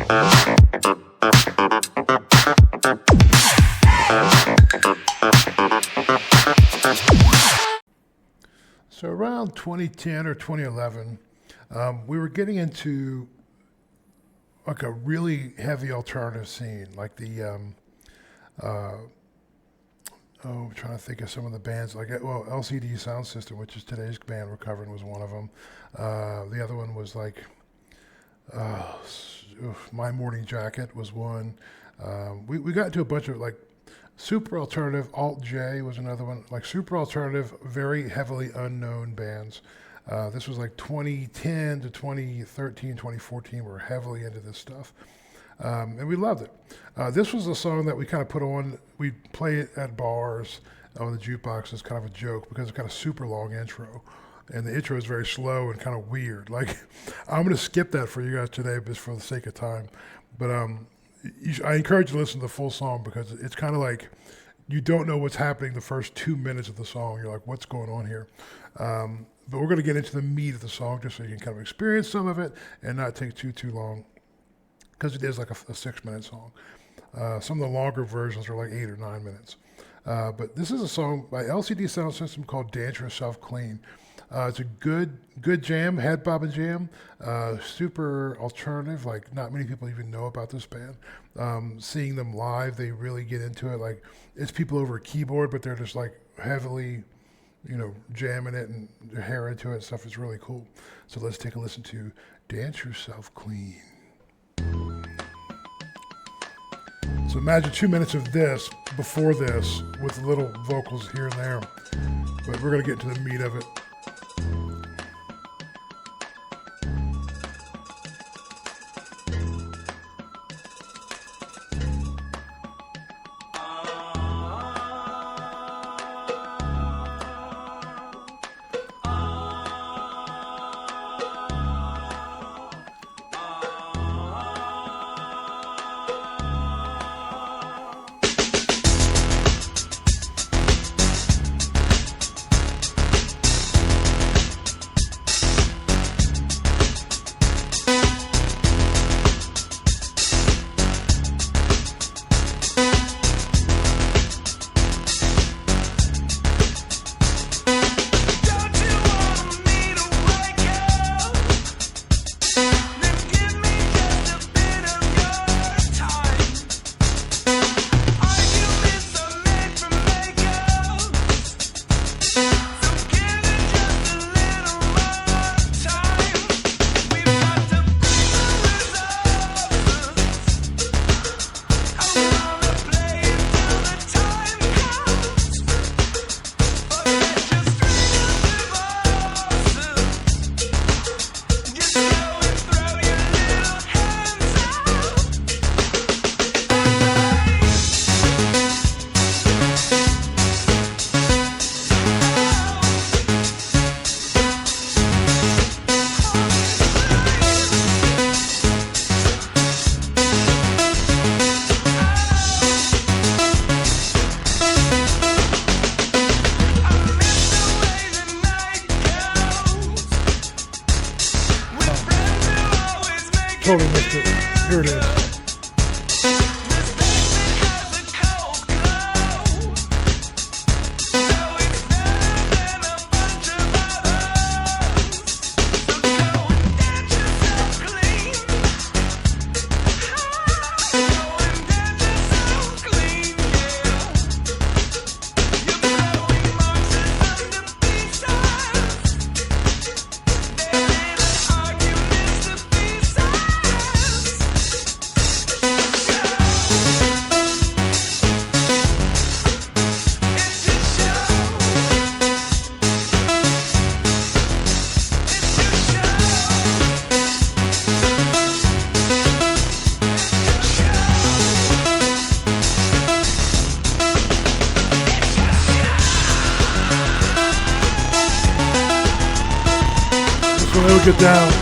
So around 2010 or 2011, we were getting into like a really heavy alternative scene, like the I'm trying to think of some of the bands, like, well, LCD Soundsystem, which is today's band we're covering, was one of them. The other one was like My Morning Jacket was one. We got into a bunch of like super alternative. Alt J was another one. Like super alternative, very heavily unknown bands. This was like 2010 to 2013, 2014. We were heavily into this stuff. And we loved it. This was a song that we kind of put on. We'd play it at bars on the jukebox as kind of a joke because it's got a super long intro. And the intro is very slow and kind of weird. Like, I'm going to skip that for you guys today just for the sake of time. But I encourage you to listen to the full song because it's kind of like you don't know what's happening the first 2 minutes of the song. You're like, what's going on here? But we're going to get into the meat of the song just so you can kind of experience some of it and not take too long. Because it is like a 6-minute song. Some of the longer versions are like 8 or 9 minutes. But this is a song by LCD Soundsystem called Dance Yourself Clean. It's a good jam, head bobbing jam, super alternative. Like not many people even know about this band. Seeing them live, they really get into it. Like it's people over a keyboard, but they're just like heavily, jamming it and their hair into it and stuff. It's really cool. So let's take a listen to Dance Yourself Clean. So imagine 2 minutes of this before this with little vocals here and there. But we're going to get to the meat of it. Totally missed it. Here it is. Get down.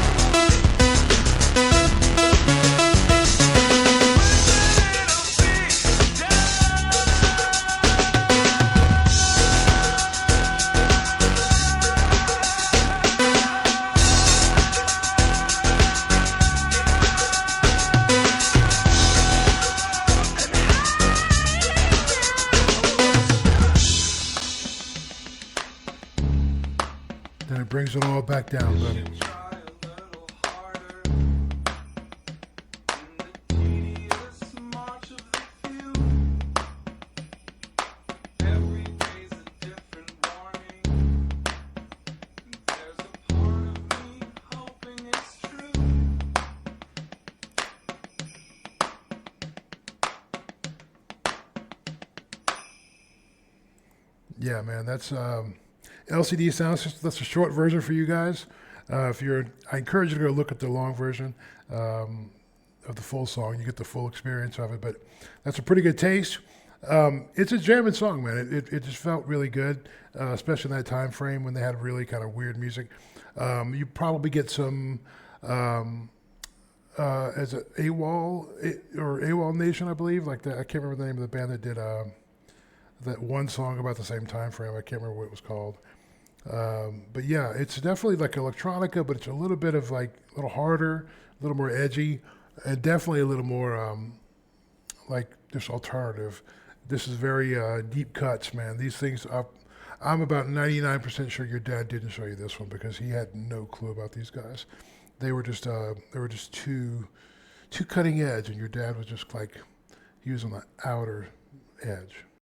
brings it all back down, buddy. Yeah, man, that's LCD sound system. That's a short version for you guys. If you're, I encourage you to go look at the long version of the full song. You get the full experience of it. But that's a pretty good taste. It's a jamming song, man. It just felt really good, especially in that time frame when they had really kind of weird music. You probably get some as a or AWOL Nation, I believe. Like I can't remember the name of the band that did that one song about the same time frame. I can't remember what it was called. But yeah, it's definitely like electronica, but it's a little bit of like a little harder, a little more edgy, and definitely a little more like just alternative. This is very deep cuts, man. These things up. I'm about 99% sure your dad didn't show you this one because he had no clue about these guys. They were just too cutting edge, and your dad was just like he was on the outer edge.